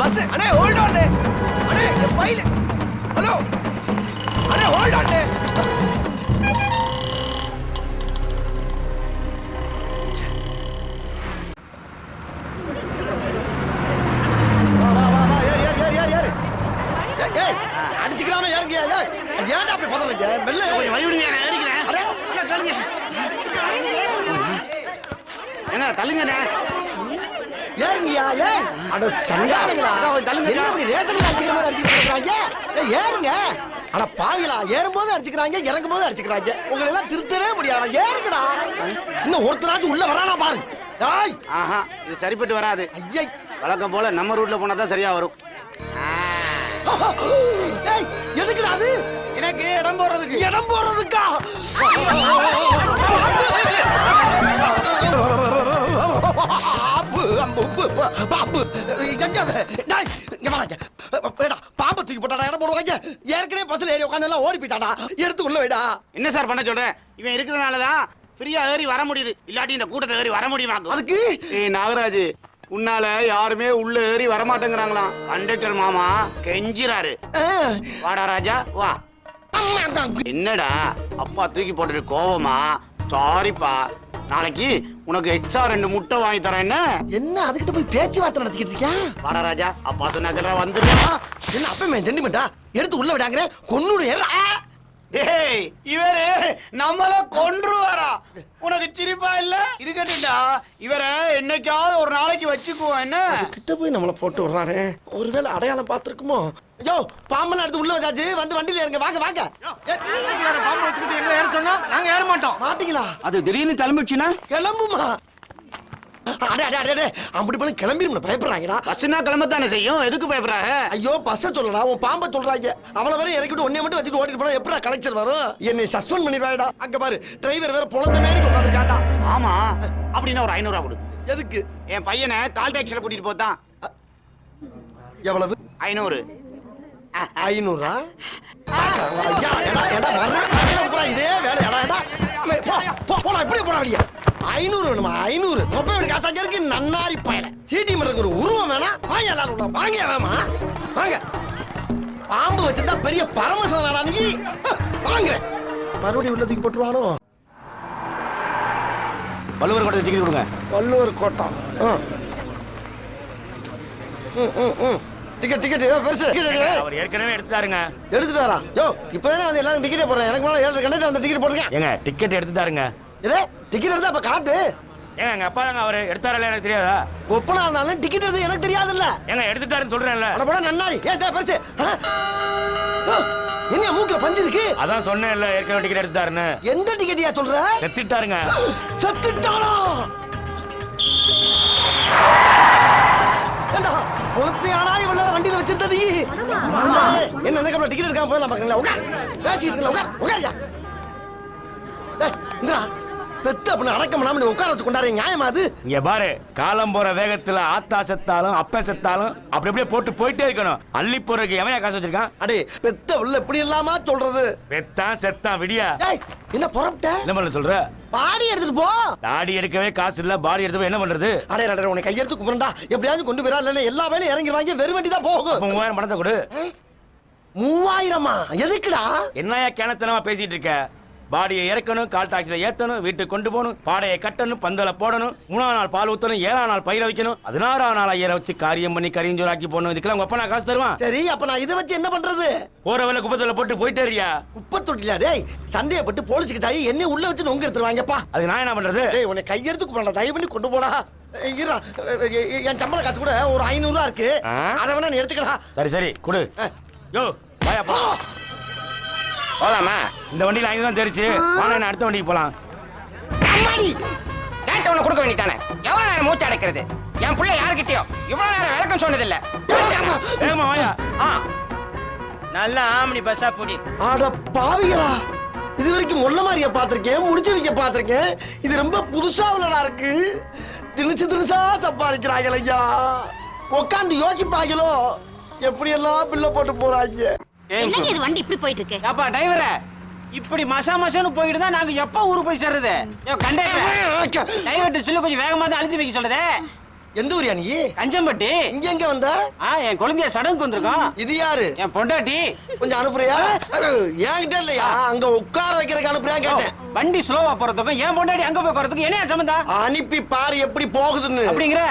Bus அண்ணே hold on அண்ணே என் file hello அண்ணே ஹோல்ட் ஆன் வா வா வா வா ஏறு ஏறு ஏறு ஏறு ஏறு ஏய் அடிச்சுக்கலாமே ஏறுங்க ஏய் ஏன்டா அப்படி பதறீங்க மெல்ல ஏறு வழி விடுங்க நான் ஏறிக்கிறேன் அடே என்ன கேளுங்க என்ன தள்ளுங்கண்ணே ஏறுங்கயா ஏய் அட சண்டாளங்களா தள்ளுங்க. என்ன அப்படி ரேஷன் அடிச்சுக்கிற மாதிரி அடிச்சுக்கிறாங்க ஏய் ஏறுங்க அட பாவிலா ஏறும்போது அடிச்சுக்கிறாங்க இறங்கும்போது அடிச்சுக்கிறாங்க உங்களை எல்லாம் திருத்தவே முடியாது ஏறுங்கடா இன்னும் ஒருத்தராச்சும் உள்ள வரானா பாரு டேய் ஆஹா இது சரிப்பட்டு வராது ஐயை வழக்கம் போல நம்ம ரூட்ல போனா தான் சரியா வரும் ஏய் எதுக்குடா அது எனக்கு இடம் போடுறதுக்கு இடம் போறதுக்கா பாம்பு தூக்கி போட்டாடா இடம் போடுவாங்க ஏற்கனவே பஸ்ல ஏறி உட்காந்து எல்லாம் ஓடி போயிட்டாடா எடுத்து உள்ள வைடா என்ன சார் பண்ண சொல்றேன் இவன் இருக்கிறதுனாலதான் ஃப்ரீயா ஏறி வர முடியுது இல்லாட்டி இந்த கூட்டத்தை ஏறி வர முடியுமாக்கும் அதுக்கு ஏய் நாகராஜ் உன்னால யாருமே உள்ள ஏறி வர மாட்டேங்கிறாங்களாம் கண்டக்டர் மாமா கெஞ்சிராரு வாடா ராஜா வா என்னடா அப்பா தூக்கி போட்டுட்டு கோவமா சாரிப்பா நாளைக்கு உனக்கு எக்ஸ்ட்ரா 2 முட்டை வாங்கி தரேன் என்ன என்ன அதுக்கிட்ட போய் பேச்சுவார்த்தை நடத்திக்கிட்டு இருக்கியா வாடா ராஜா அப்பா சொன்னாக்கல வந்துடுறா என்ன அப்பமே சென்டிமெண்டா எடுத்து உள்ள விடாங்கிற கொன்னுடு டேய் இவரு நம்மள கொன்றுவாரா உனக்கு சிரிப்பா இல்ல இருக்கட்டும்டா இவரை என்னைக்காவது ஒரு நாளைக்கு வச்சுக்குவோம் என்ன கிட்ட போய் நம்மள போட்டு விடுறானே ஒருவேளை அடையாளம் பார்த்திருக்குமோ ஐயோ பாம்பெல்லாம் எடுத்து உள்ள வச்சாச்சு வந்து வண்டியில இருங்க வாங்க வாங்க பாம்பு வச்சுக்கிட்டு எங்க ஏற சொன்னா நாங்க ஏற மாட்டோம் மாட்டீங்களா அது திடீர்னு கிளம்பிடுச்சுன்னா கிளம்புமா அடே அடே அடே அப்படி பண்ணி கிளம்பிடும் பயப்படுறாங்கடா பஸ்னா கிளம்பத்தானே செய்யும் எதுக்கு பயப்படுறாங்க ஐயோ பஸ்ஸ சொல்லடா உன் பாம்பை சொல்றாங்க அவள வரை இறக்கிட்டு ஒன்னே மட்டும் வச்சுட்டு ஓட்டிட்டு போனா எப்படா கலெக்டர் வரும் என்னை சஸ்பெண்ட் பண்ணிடுவாடா அங்க பாரு டிரைவர் வேற பொழந்த மேனிக்கு உட்காந்துருக்காண்டா ஆமா அப்படின்னா ஒரு 500 ரூபா கொடு எதுக்கு என் பையனை கால் டாக்ஸில கூட்டிட்டு போதான் எவ்வளவு 500 500 இதே வேலை போடா இப்படி போடா வெளியே 500 வேணுமா 500 தொப்பை விட காசாங்க இருக்கு நன்னாரி பயல சீட்டி மரத்துக்கு ஒரு உருவம் வேணா வாங்க எல்லாரும் வாங்க வேமா வாங்க பாம்பு வச்சிருந்தா பெரிய பரமசிவனாடா நீ வாங்க மறுபடியும் உள்ளதுக்கு போட்டுருவானோ வள்ளுவர் கோட்டை டிக்கெட் கொடுங்க வள்ளுவர் கோட்டம் டிக்கெட் டிக்கெட் பெருசு அவர் ஏற்கனவே எடுத்துட்டாருங்க எடுத்துட்டாரா யோ இப்பதானே வந்து எல்லாரும் டிக்கெட்டே போடுறேன் எனக்கு மேல 7 கண்டக்டர் வந்து டிக்கெட் போடுங்க ஏங்க டிக்கெட் எடுத்துட்டாருங்க இதே டிக்கெட் எடுத்தா அப்ப காட்டு ஏங்க எங்க அப்பா தாங்க அவரு எடுத்தாரல எனக்கு தெரியாதா ஒப்பனா இருந்தாலும் டிக்கெட் எடுத்து எனக்கு தெரியாதுல்ல ஏங்க எடுத்துட்டாருன்னு சொல்றேன்ல அட போடா நன்னாரி ஏன் பெருசு என்ன மூக்குல பஞ்சு இருக்கு அதான் சொன்னேன்ல ஏற்கனவே டிக்கெட் எடுத்துட்டாருன்னு எந்த டிக்கெட்டியா சொல்ற செத்துட்டாருங்க செத்துட்டானா ஏண்டா பொறுத்தையானா இவ்வளவு வண்டியில வச்சிருந்த நீ என்ன இந்த கப்பல டிக்கெட் எடுக்காம போயிடலாம் பாக்குறீங்களா உட்கார் பேசிட்டு இருக்கல உட்காரியா இந்திரா பெத்த அப்படின்னு அடக்கம் பண்ணாம நீ உட்கார வச்சு கொண்டாரு நியாயமா அது இங்க பாரு காலம் போற வேகத்துல ஆத்தா செத்தாலும் அப்ப செத்தாலும் அப்படி அப்படியே போட்டு போயிட்டே இருக்கணும் அள்ளி போறதுக்கு எவன் காசு வச்சிருக்கான் அடே பெத்த உள்ள இப்படி இல்லாம சொல்றது வெத்தான் செத்தான் விடியா ஏய் என்ன புறப்பட்ட என்ன பண்ண சொல்ற பாடி எடுத்துட்டு போ தாடி எடுக்கவே காசு இல்ல பாடி எடுத்து போய் என்ன பண்றது அடே அடே உன்னை கையெடுத்து கும்பிரண்டா எப்படியாவது கொண்டு போயிடா இல்ல எல்லா வேலையும் இறங்கிடுவாங்க வெறும் வண்டி தான் போகும் அப்ப 3000 பணத்தை கொடு 3000 எதுக்குடா என்னையா கேனத்தனமா பேசிட்டு இருக்க பாடியை இறக்கணும் கால் டாக்ஸில ஏத்தணும் வீட்டுக்கு கொண்டு போகணும் பாடையை கட்டணும் பந்தல போடணும் 3ஆம் நாள் பால் ஊத்தணும் 7ஆம் நாள் பயிர வைக்கணும் 16ஆம் நாள் ஐயரை வச்சு காரியம் பண்ணி கரிஞ்சோராக்கி போடணும் இதுக்கெல்லாம் உங்க அப்பா நான் காசு தருவான் சரி அப்ப நான் இதை வச்சு என்ன பண்றது போற வேலை குப்பத்துல போட்டு போயிட்டேரியா குப்பை தொட்டில டேய் சந்தேகப்பட்டு போலீஸுக்கு தாயி என்ன உள்ள வச்சு நொங்க எடுத்துருவாங்கப்பா அதுக்கு நான் என்ன பண்றது டேய் உன்னை கையெடுத்து கும்பிரண்டா தயவு பண்ணி கொண்டு போடா இருடா என் சம்பள காசு கூட ஒரு 500 ரூபா இருக்கு அதை வேணா நீ எடுத்துக்கடா சரி சரி கொடு யோ வாயா போ போலாமா இந்த வண்டியில 5 தான் தெரிச்சு வாங்க நான் அடுத்த வண்டிக்கு போலாம் அம்மாடி கேட்டவன கொடுக்க வேண்டியதானே எவ்வளவு நேரம் மூச்சு அடைக்கிறது என் பிள்ளை யாருக்கிட்டயோ இவ்வளவு நேரம் விளக்கம் சொன்னதில்ல வேகமா வாயா நல்ல ஆம்னி பஸ்ஸா புடி அட பாவிகளா இது வரைக்கும் முள்ள மாதிரியா பாத்திருக்கேன் முடிச்சு வைக்க பாத்திருக்கேன் இது ரொம்ப புதுசா உள்ளதா இருக்கு திணிச்சா சம்பாதிக்கிறாங்க ஐயா உட்காந்து யோசிப்பாங்களோ எப்படி எல்லாம் பில்ல போட்டு போறாங்க என்னங்க இது வண்டி இப்படி போயிட்டு இருக்கு அப்பா டிரைவரே இப்படி மசான்னு போயிட்டு தான் நாங்க எப்ப ஊருக்கு போய் சேர்றது கண்டக்டர் டிரைவர்ட்ட சொல்லி கொஞ்சம் வேகமா தான் அழுத்தி வைக்க சொல்லுதே எந்த ஊரியா நீ? கஞ்சம்பட்டி. இங்க எங்க வந்த? என் குழந்தைய சடங்குக்கு வந்திருக்கோம். இது யாரு? என் பொண்டாட்டி. கொஞ்சம் அனுப்புறியா? என்கிட்ட இல்லையா, அங்க உட்கார வைக்கிறதுக்கு அனுப்புறியா கேட்டேன். வண்டி ஸ்லோவா போறதுக்கும் என் பொண்டாட்டி அங்க போய் போறதுக்கு என்ன சம்பந்தம்? அனுப்பி பாரு எப்படி போகுதுன்னு. அப்படிங்கிற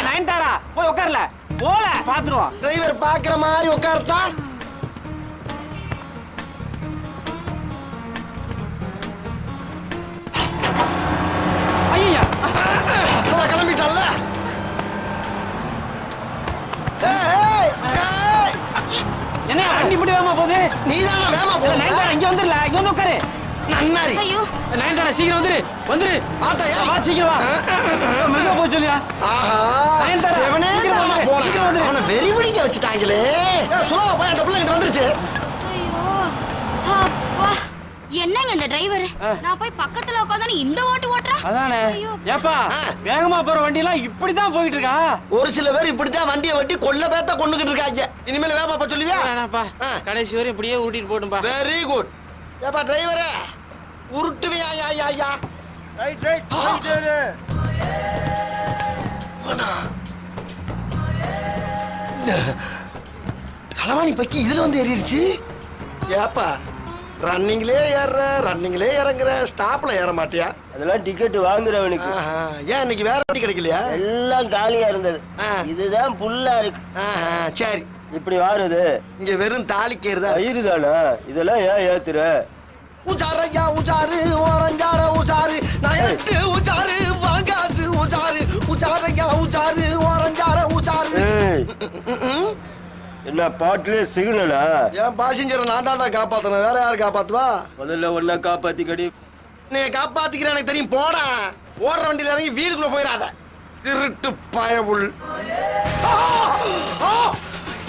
நயன்தாரா போய் உட்கார்ல போல பாத்துருவோம். டிரைவர் பாக்குற மாதிரி உட்கார்த்தா ஐயா கிளம்பிட்டல்ல. என்ன வண்டி இப்படி வேகமா போகுது? நீதான வேகமா போற? நயன்தாரா இங்க வந்துடல, இங்க வந்து உட்காரு. நன்னாரி. ஐயோ நயன்தாரா சீக்கிரம் வந்துரு. ஆத்தாயா வா சீக்கிரம் வா. மெதுவா போய் சொல்லியா. ஆஹா நயன்தாரா, செவனே சீக்கிரம் தானா வந்துரு, போறான். சீக்கிரம் வந்துரு. அவனை வெறி பிடிக்க வச்சுட்டாங்களே. சுலபா போய் அந்த பிள்ளை கிட்ட வந்துருச்சு. ஐயோ அப்பா என்னங்க இந்த டிரைவர் நான் போய் பக்கத்துல உட்கார்ந்து இந்த ஓட்டு ஓட்டுறா. அதானே. ஐயோ. ஏப்பா வேகமா போற வண்டி எல்லாம் இப்படிதான் போயிட்டு இருக்கா? ஒரு சில பேர் இப்படித்தான் வண்டியை வெட்டி கொல்ல பேத்த கொண்டுகிட்டு இருக்காங்க. இனிமேல் வேகமா போய் சொல்லுவியா? வேணாப்பா, கடைசி வரை இப்படியே ஊட்டிட்டு போட்டும்பா. Very good. ஏப்பா டிரைவரே உருட்டுவியா? யா யா யா ரைட் களவாணி பக்கி இதுல வந்து ஏறிடுச்சு. ஏப்பா ரன்னிங்லே ஏற ரன்னிங்லே இறங்குற, ஸ்டாப்ல ஏற மாட்டியா? அதெல்லாம் டிக்கெட் வாங்குறவனுக்கு. ஆஹா. ஏன் இன்னைக்கு வேற வண்டி கிடைக்கலையா? எல்லாம் காலியா இருந்தது. இதுதான் புல்லா இருக்கு. ஆஹா, சரி. இப்படி வாருது. இங்க வெறும் தாலிக்கேறுதா? இதுதானா? இதெல்லாம் ஏன் ஏத்துற? உஜாரையா உஜாரு ஓரஞ்சார உஜாரு நயட்டு உஜாரு வாங்காசு உஜாரு உஜாரையா உஜாரு ஓரஞ்சார உஜாரு. என்ன பாட்டுல சிக்னலா? என் பாசஞ்சரை நான் தான்டா காப்பாத்தணும், வேற யாரு காப்பாத்துவா? முதல்ல ஒன்னா காப்பாத்திக்கடி. நீ காப்பாத்திக்கிற எனக்கு தெரியும், போடா. ஓடுற வண்டியில இறங்கி வீலுக்குள்ள போயிடாத திருட்டு பயவுள்.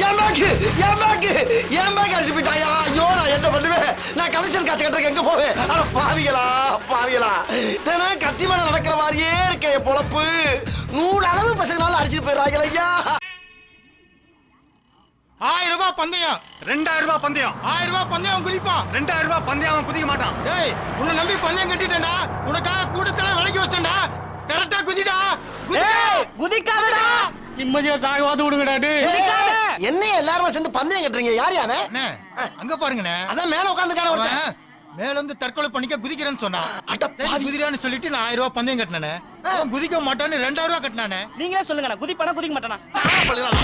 என் பேக் அடிச்சு போயிட்டாயா? ஐயோ நான் என்ன பண்ணுவேன்? நான் கலெக்ஷன் காசு கட்டுறதுக்கு எங்க போவேன்? ஆனா பாவிகளா தினம் கத்தி மேல நடக்கிற மாதிரியே இருக்க என் பொழப்பு. 100 அளவு பசங்களால அடிச்சுட்டு போயிடுறாங்க ஐயா. 1000 ரூபாய் பந்தயம், 2000 ரூபாய் பந்தயம், 1000 ரூபாய் பந்தயம் குதிப்பான். 2000 ரூபாய் பந்தயம் அவன் குதிக்க மாட்டான். ஏய் உன்னை நம்பி பந்தயம் கட்டிட்டேன்டா, உனக்காக கூட்டத்துல விலைக்கு வச்சிட்டேன்டா. கரெக்டா குதிடா. குதிக்காதடா. நிம்மதியா சாகவாது விடுங்கடாடு. என்னைய எல்லாரும் சேர்ந்து பந்தயம் கட்டுறீங்க? யார் யாரு? அண்ணே அங்க பாருங்கண்ணே. அதான் மேல உட்காந்துக்கான ஒருத்தன். மேல வந்து தற்கொலை பண்ணிக்க குதிக்கிறேன்னு சொன்னான். அட சரி குதிரான்னு சொல்லிட்டு நான் 1000 ரூபாய் பந்தயம் கட்டினானே. அவன் குதிக்க மாட்டான்னு 2000 ரூபாய் கட்டினானே. நீங்களே சொல்லுங்க, குதிப்பானா குதிக்க மாட்டானா?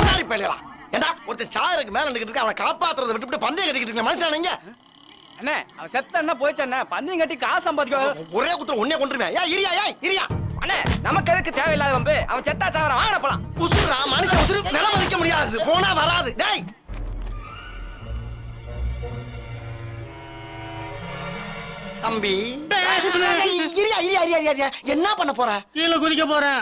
முன்னாடி பள்ளியலாம். ஏண்டா ஒருத்தன் சாருக்கு மேல நிக்கிட்டு இருக்க, அவனை காப்பாத்துறதை விட்டுவிட்டு பந்தயம் கட்டிக்கிட்டு இருக்க மனுஷன் நீங்க? அண்ணே அவன் செத்த என்ன போயிச்சு அண்ணே, பந்தயம் கட்டி காசு சம்பாதிக்க. ஒரே குத்துற உன்னே கொண்டுருவேன். இரியா அண்ணே நமக்கு எதுக்கு தேவையில்லாத வம்பு? அவன் செத்தா சாவறான், வாங்க போலாம். உசுரா மனுஷன் உசுரு நில மதிக்க முடியாது, போனா வராது. டேய் தம்பி இரியா என்ன பண்ண போற? கீழே குதிக்க போறேன்.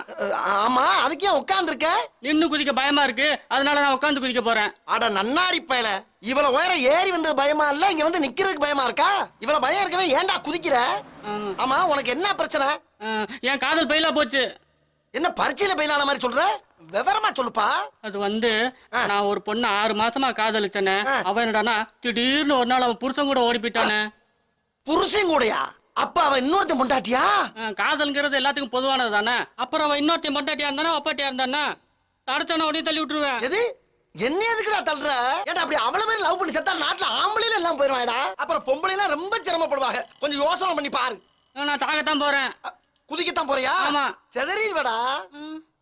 ஆமா அதுக்கே உட்கார்ந்து இருக்க? நின்னு குதிக்க பயமா இருக்கு, அதனால நான் உட்கார்ந்து குதிக்க போறேன். அட நன்னாரி பயல, இவ்வளவு உயரம் ஏறி வந்தது பயமா இல்ல, இங்க வந்து நிக்கிறதுக்கு பயமா இருக்கா? இவ்வளவு பயம் இருக்கவே ஏன்டா குதிக்கிற? ஆமா உனக்கு என்ன பிரச்சனை? என் காதல் பயிலா போச்சு. என்ன பரீட்சையில பயிலான மாதிரி சொல்ற? விவரமா சொல்லுப்பா. அது வந்து நான் ஒரு பொண்ணு 6 மாசமா காதலிச்சேனே. அவன் என்னடானா திடீர்னு ஒரு நாள் அவன் புருஷன் கூட ஓடி போயிட்டானே. புருஷன் கூடயா? அப்ப அவன் இன்னொருத்தன் பொண்டாட்டியா? காதல்ங்கிறது எல்லாத்துக்கும் பொதுவானது தானே. அப்புறம் அவன் இன்னொருத்தன் பொண்டாட்டியா இருந்தானே, அப்பாட்டியா இருந்தானே, தடுத்தானே உடனே தள்ளி விட்டுருவேன். எது என்ன எதுக்குடா தள்ளுற? ஏன்டா அப்படி அவ்வளவு பேர் லவ் பண்ணி செத்தா நாட்டுல ஆம்பளையில எல்லாம் போயிருவாடா. அப்புறம் பொம்பளை எல்லாம் ரொம்ப சிரமப்படுவாங்க. கொஞ்சம் யோசனை பண்ணி பாரு. நான் சாகத்தான் போறேன். குதிக்கத்தான் போறியா? ஆமா. செதறிடுவடா.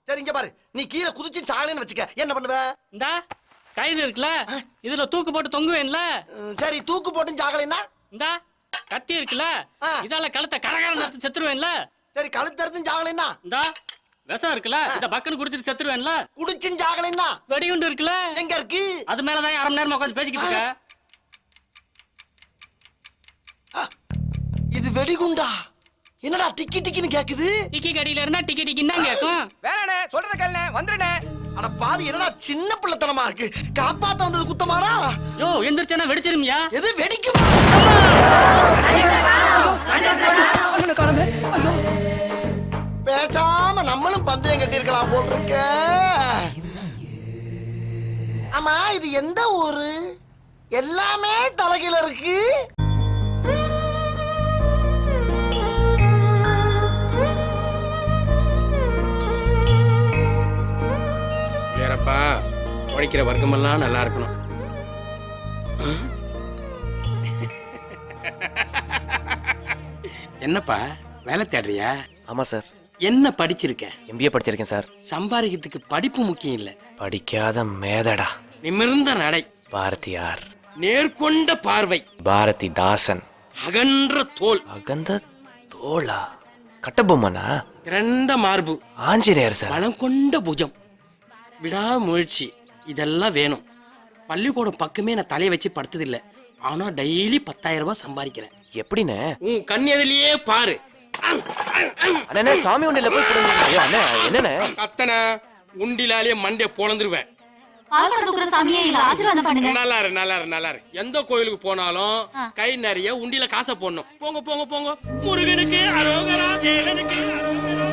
சரி இங்க பாரு, நீ கீழே குதிச்சு சாகலைன்னு வச்சுக்க, என்ன பண்ணுவ? இந்த கயிறு இருக்குல்ல, இதுல தூக்கு போட்டு தொங்குவேன்ல. சரி தூக்கு போட்டு சாகலைன்னா? இந்த கத்தி இருக்குல்ல, இதால கழுத்தை கரகரம் நடத்தி செத்துருவேன்ல. சரி கழுத்து அறுத்து சாகலைன்னா? இந்த விஷம் இருக்குல்ல, இந்த பக்கன்னு குடிச்சிட்டு செத்துருவேன்ல. குடிச்சும் சாகலைன்னா? வெடிகுண்டு இருக்குல்ல, எங்க இருக்கு? அது மேலதான் 1/2 மணி நேரமா உட்காந்து பேசிக்கிட்டு இருக்க. இது வெடிகுண்டா? என்னடா டிக்கி டிக்கின்னு கேக்குது? டிக்கி கடியில இருந்தா டிக்கி டிக்கின்னு தான் கேட்கும். வேணாண்ணே, சொல்றத கேளுண்ணே, வந்துருண்ணே. அட பாவி, என்னடா சின்ன பிள்ளைத்தனமா இருக்கு. காப்பாத்த வந்தது குத்தமாடா? யோ எந்திரிச்சேன்னா வெடிச்சிருமியா? எது வெடிக்கும்? பேசாம நம்மளும் பந்தயம் கட்டி இருக்கலாம் போல் இருக்க. ஆமா இது எந்த ஊரு? எல்லாமே தலைகீழ இருக்கு. அப்பா உழைக்கிற வர்க்கமெல்லாம் நல்லா இருக்கணும். என்னப்பா வேலை தேடுறியா? ஆமா சார். என்ன படிச்சிருக்க? MBA படிச்சிருக்கேன் சார். சம்பாதிக்கிறதுக்கு படிப்பு முக்கியம் இல்ல, படிக்காத மேதடா. நிமிர்ந்த நடை, பாரதியார். நேர்கொண்ட பார்வை, பாரதிதாசன். அகன்ற தோல். அகந்த தோளா? கட்டபொம்மனா? திரண்ட மார்பு, ஆஞ்சநேயர் சார். பலம் கொண்ட புஜம், விடாமுயற்சி, இதெல்லாம் வேணும். பள்ளிக்கூடம் பக்கமே நான் தலையை வச்சு படுத்ததில்லை, ஆனா டெய்லி 10,000 ரூபாய் சம்பாதிக்கிறேன். எப்படிண்ணே? உன் கண் எதிலேயே பாரு. அண்ணே சாமி உண்டில போய் கொடுங்க. ஐயோ அண்ணே என்னண்ணே? அத்தனை உண்டிலாலே மண்டே பொழந்துருவேன். நல்லா இரு, நல்லா இரு, நல்லா இரு. எந்த கோயிலுக்கு போனாலும் கை நிறைய உண்டில காசை போடணும். போங்க போங்க போங்க. முருகனுக்கு அரோகரா, தேவனுக்கு அரோகரா.